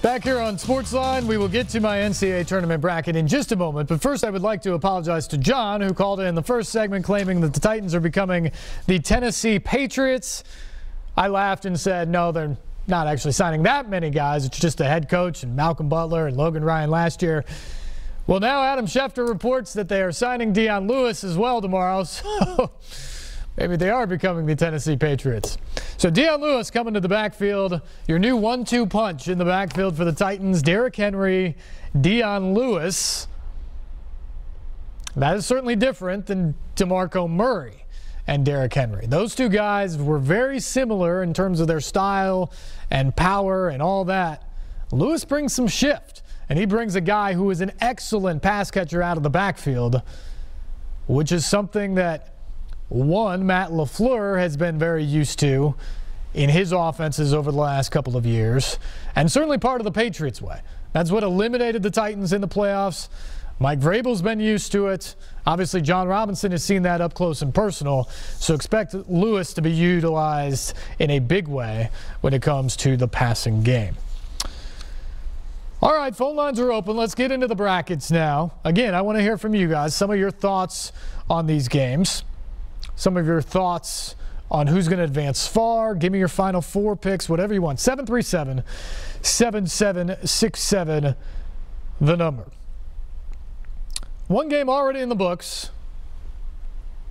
Back here on Sportsline, we will get to my NCAA tournament bracket in just a moment. But first, I would like to apologize to John, who called in the first segment claiming that the Titans are becoming the Tennessee Patriots. I laughed and said, no, they're not actually signing that many guys. It's just the head coach and Malcolm Butler and Logan Ryan last year. Well, now Adam Schefter reports that they are signing Dion Lewis as well tomorrow. So maybe they are becoming the Tennessee Patriots. So Dion Lewis coming to the backfield. Your new 1-2 punch in the backfield for the Titans. Derrick Henry, Dion Lewis. That is certainly different than DeMarco Murray and Derrick Henry. Those two guys were very similar in terms of their style and power and all that. Lewis brings some shift, and he brings a guy who is an excellent pass catcher out of the backfield, which is something that Matt LaFleur has been very used to in his offenses over the last couple of years, and certainly part of the Patriots way. That's what eliminated the Titans in the playoffs. Mike Vrabel's been used to it. Obviously, John Robinson has seen that up close and personal, so expect Lewis to be utilized in a big way when it comes to the passing game. All right, phone lines are open. Let's get into the brackets now. Again, I want to hear from you guys, some of your thoughts on these games. Some of your thoughts on who's going to advance far. Give me your final four picks, whatever you want. 737-7767, the number. One game already in the books.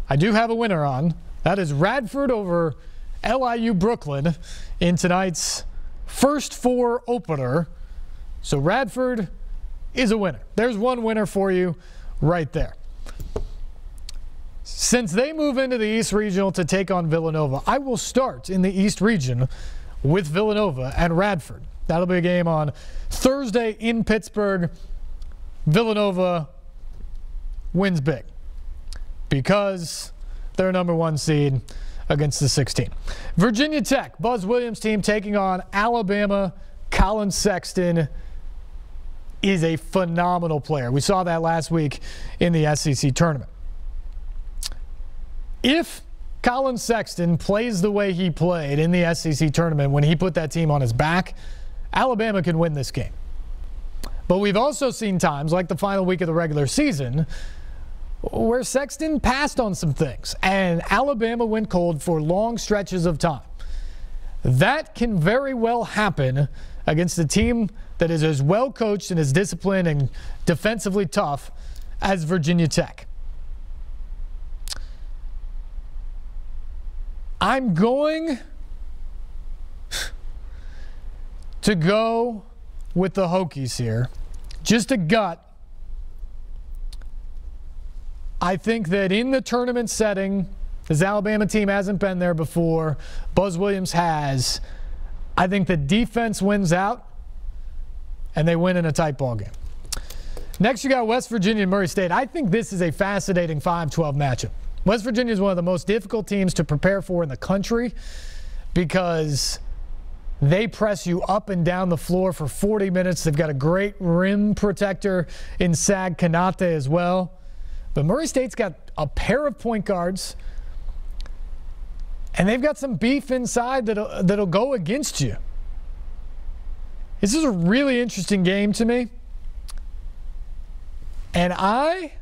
I do have a winner on. That is Radford over LIU Brooklyn in tonight's first four opener. So Radford is a winner. There's one winner for you right there. Since they move into the East Regional to take on Villanova, I will start in the East Region with Villanova and Radford. That'll be a game on Thursday in Pittsburgh. Villanova wins big because they're number one seed against the 16. Virginia Tech, Buzz Williams' team taking on Alabama. Colin Sexton is a phenomenal player. We saw that last week in the SEC tournament. If Colin Sexton plays the way he played in the SEC tournament when he put that team on his back, Alabama can win this game. But we've also seen times, like the final week of the regular season, where Sexton passed on some things, and Alabama went cold for long stretches of time. That can very well happen against a team that is as well coached and as disciplined and defensively tough as Virginia Tech. I'm going to go with the Hokies here. Just a gut. I think that in the tournament setting, this Alabama team hasn't been there before. Buzz Williams has. I think the defense wins out, and they win in a tight ball game. Next, you got West Virginia and Murray State. I think this is a fascinating 5-12 matchup. West Virginia is one of the most difficult teams to prepare for in the country because they press you up and down the floor for 40 minutes. They've got a great rim protector in Sag Kanate as well. But Murray State's got a pair of point guards, and they've got some beef inside that'll go against you. This is a really interesting game to me. And I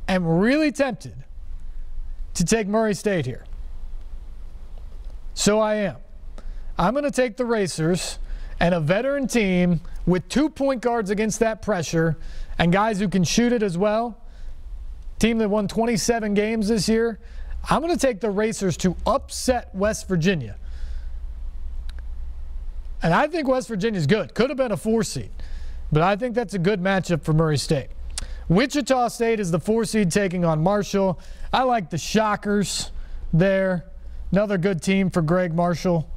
am really tempted to take Murray State here. So I am. I'm going to take the Racers and a veteran team with 2 point guards against that pressure and guys who can shoot it as well. Team that won 27 games this year. I'm going to take the Racers to upset West Virginia. And I think West Virginia's good. Could have been a 4 seed. But I think that's a good matchup for Murray State. Wichita State is the 4 seed taking on Marshall. I like the Shockers there. Another good team for Greg Marshall.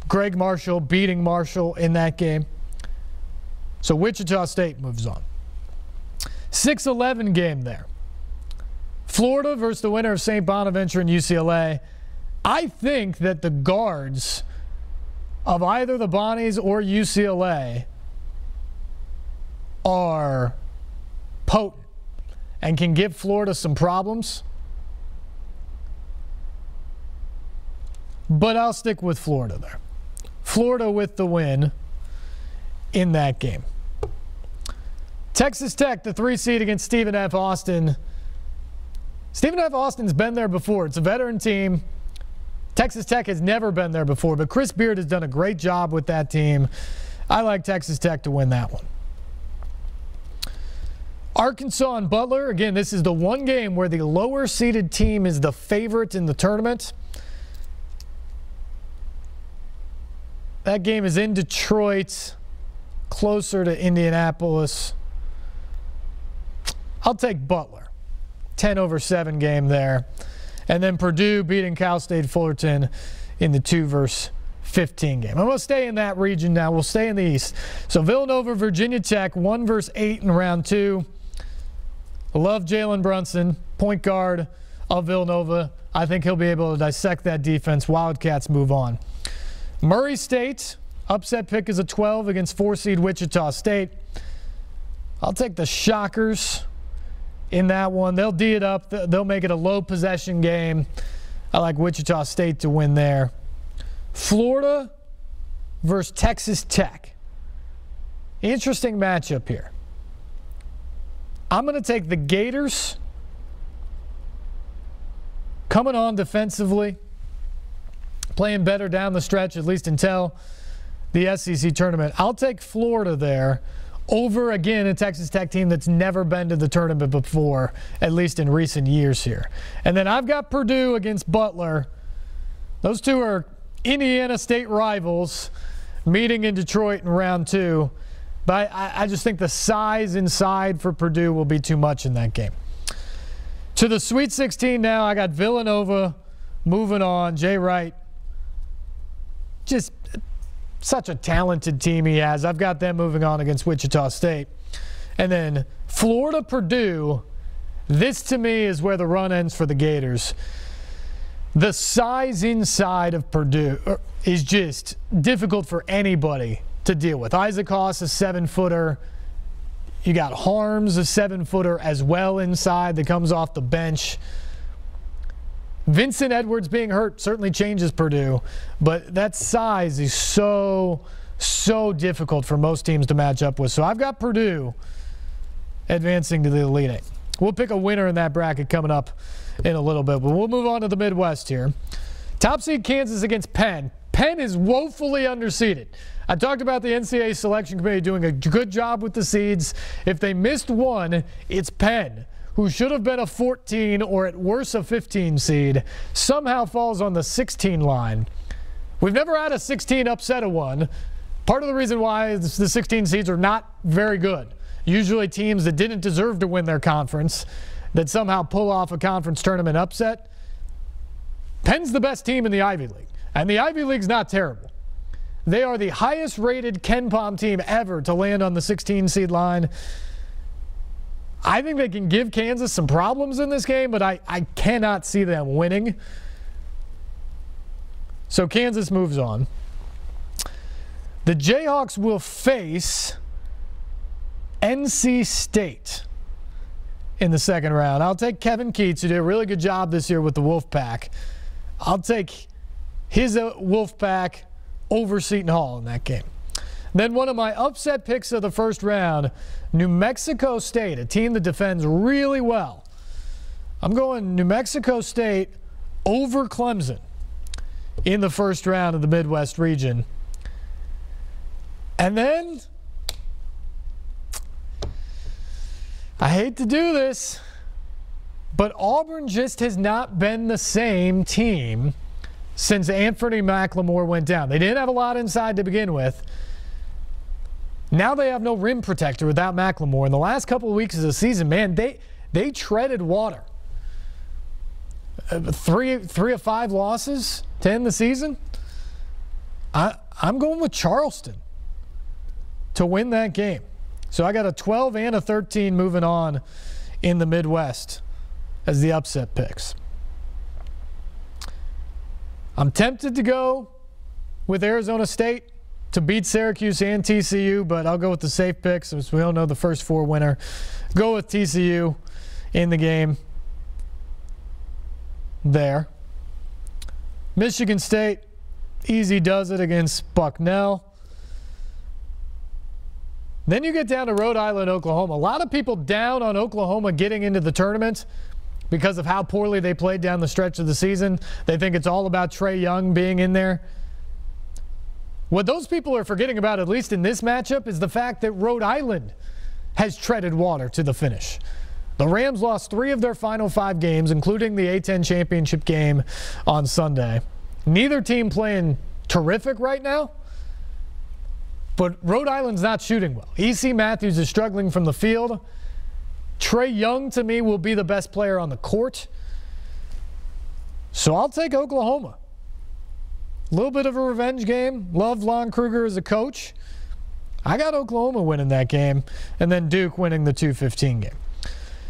Greg Marshall beating Marshall in that game. So Wichita State moves on. 6-11 game there. Florida versus the winner of St. Bonaventure and UCLA. I think that the guards of either the Bonnies or UCLA are potent and can give Florida some problems. But I'll stick with Florida there. Florida with the win in that game. Texas Tech, the 3 seed against Stephen F. Austin. Stephen F. Austin's been there before. It's a veteran team. Texas Tech has never been there before, but Chris Beard has done a great job with that team. I like Texas Tech to win that one. Arkansas and Butler. Again, this is the one game where the lower seeded team is the favorite in the tournament. That game is in Detroit, closer to Indianapolis. I'll take Butler. 10-7 game there. And then Purdue beating Cal State Fullerton in the 2-15 game. I'm going to stay in that region now. We'll stay in the East. So Villanova, Virginia Tech, 1-8 in round 2. I love Jalen Brunson, point guard of Villanova. I think he'll be able to dissect that defense. Wildcats move on. Murray State, upset pick is a 12 against 4-seed Wichita State. I'll take the Shockers in that one. They'll D it up. They'll make it a low possession game. I like Wichita State to win there. Florida versus Texas Tech. Interesting matchup here. I'm going to take the Gators coming on defensively, playing better down the stretch, at least until the SEC tournament. I'll take Florida there over, again, a Texas Tech team that's never been to the tournament before, at least in recent years here. And then I've got Purdue against Butler. Those two are Indiana State rivals meeting in Detroit in round 2. But I just think the size inside for Purdue will be too much in that game. To the Sweet 16 now, I got Villanova moving on. Jay Wright, just such a talented team he has. I've got them moving on against Wichita State. And then Florida-Purdue, this to me is where the run ends for the Gators. The size inside of Purdue is just difficult for anybody to deal with. Isaac Haas, a 7-footer. You got Harms, a 7-footer as well inside that comes off the bench. Vincent Edwards being hurt certainly changes Purdue, but that size is so difficult for most teams to match up with. So I've got Purdue advancing to the Elite Eight. We'll pick a winner in that bracket coming up in a little bit, but we'll move on to the Midwest here. Top seed Kansas against Penn. Penn is woefully underseeded. I talked about the NCAA selection committee doing a good job with the seeds. If they missed one, it's Penn, who should have been a 14 or at worst a 15 seed, somehow falls on the 16 line. We've never had a 16 upset of one. Part of the reason why the 16 seeds are not very good. Usually teams that didn't deserve to win their conference that somehow pull off a conference tournament upset. Penn's the best team in the Ivy League, and the Ivy League's not terrible. They are the highest rated KenPom team ever to land on the 16 seed line. I think they can give Kansas some problems in this game, but I cannot see them winning. So Kansas moves on. The Jayhawks will face NC State in the second round. I'll take Kevin Keats, who did a really good job this year with the Wolfpack. I'll take his Wolfpack over Seton Hall in that game. Then one of my upset picks of the first round, New Mexico State, a team that defends really well. I'm going New Mexico State over Clemson in the first round of the Midwest region. And then, I hate to do this, but Auburn just has not been the same team since Anthony McLemore went down. They didn't have a lot inside to begin with. Now they have no rim protector without McLemore. In the last couple of weeks of the season, man, they treaded water. 3 of 5 losses to end the season. I'm going with Charleston to win that game. So I got a 12 and a 13 moving on in the Midwest as the upset picks. I'm tempted to go with Arizona State to beat Syracuse and TCU, but I'll go with the safe picks since we don't know the first 4 winner. Go with TCU in the game there. Michigan State, Easy does it against Bucknell. Then you get down to Rhode Island, Oklahoma. A lot of people down on Oklahoma getting into the tournament because of how poorly they played down the stretch of the season. They think it's all about Trae Young being in there. What those people are forgetting about, at least in this matchup, is the fact that Rhode Island has treaded water to the finish. The Rams lost 3 of their final 5 games, including the A-10 championship game on Sunday. Neither team playing terrific right now. But Rhode Island's not shooting well. E.C. Matthews is struggling from the field. Trae Young, to me, will be the best player on the court. So I'll take Oklahoma. A little bit of a revenge game. Love Lon Kruger as a coach. I got Oklahoma winning that game, and then Duke winning the 2-15 game.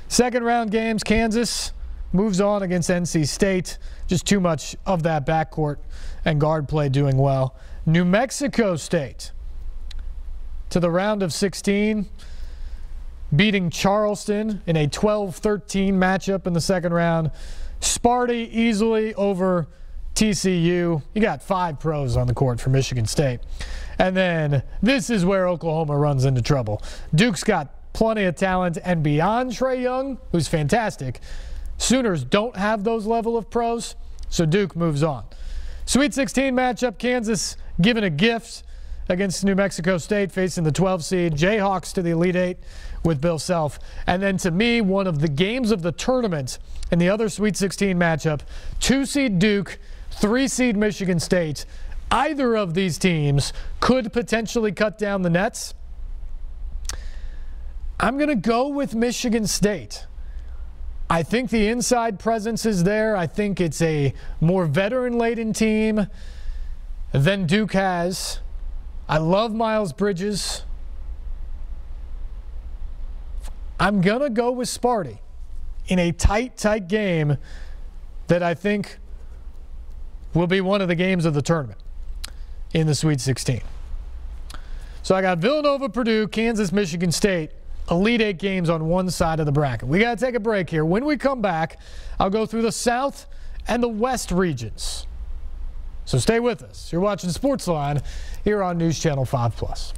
Second round games, Kansas moves on against NC State. Just too much of that backcourt and guard play doing well. New Mexico State to the round of 16, beating Charleston in a 12-13 matchup in the second round. Sparty easily over TCU. You got 5 pros on the court for Michigan State. And then this is where Oklahoma runs into trouble. Duke's got plenty of talent, and beyond Trae Young, who's fantastic, Sooners don't have those level of pros, so Duke moves on. Sweet 16 matchup, Kansas given a gift against New Mexico State, facing the 12 seed. Jayhawks to the Elite 8 with Bill Self. And then to me, one of the games of the tournament in the other Sweet 16 matchup, 2 seed Duke, 3 seed Michigan State. Either of these teams could potentially cut down the nets. I'm going to go with Michigan State. I think the inside presence is there. I think it's a more veteran-laden team than Duke has. I love Miles Bridges. I'm going to go with Sparty in a tight game that I think will be one of the games of the tournament in the Sweet 16. So I got Villanova, Purdue, Kansas, Michigan State. Elite 8 games on one side of the bracket. We got to take a break here. When we come back, I'll go through the South and the West regions. So stay with us. You're watching Sportsline here on News Channel 5+.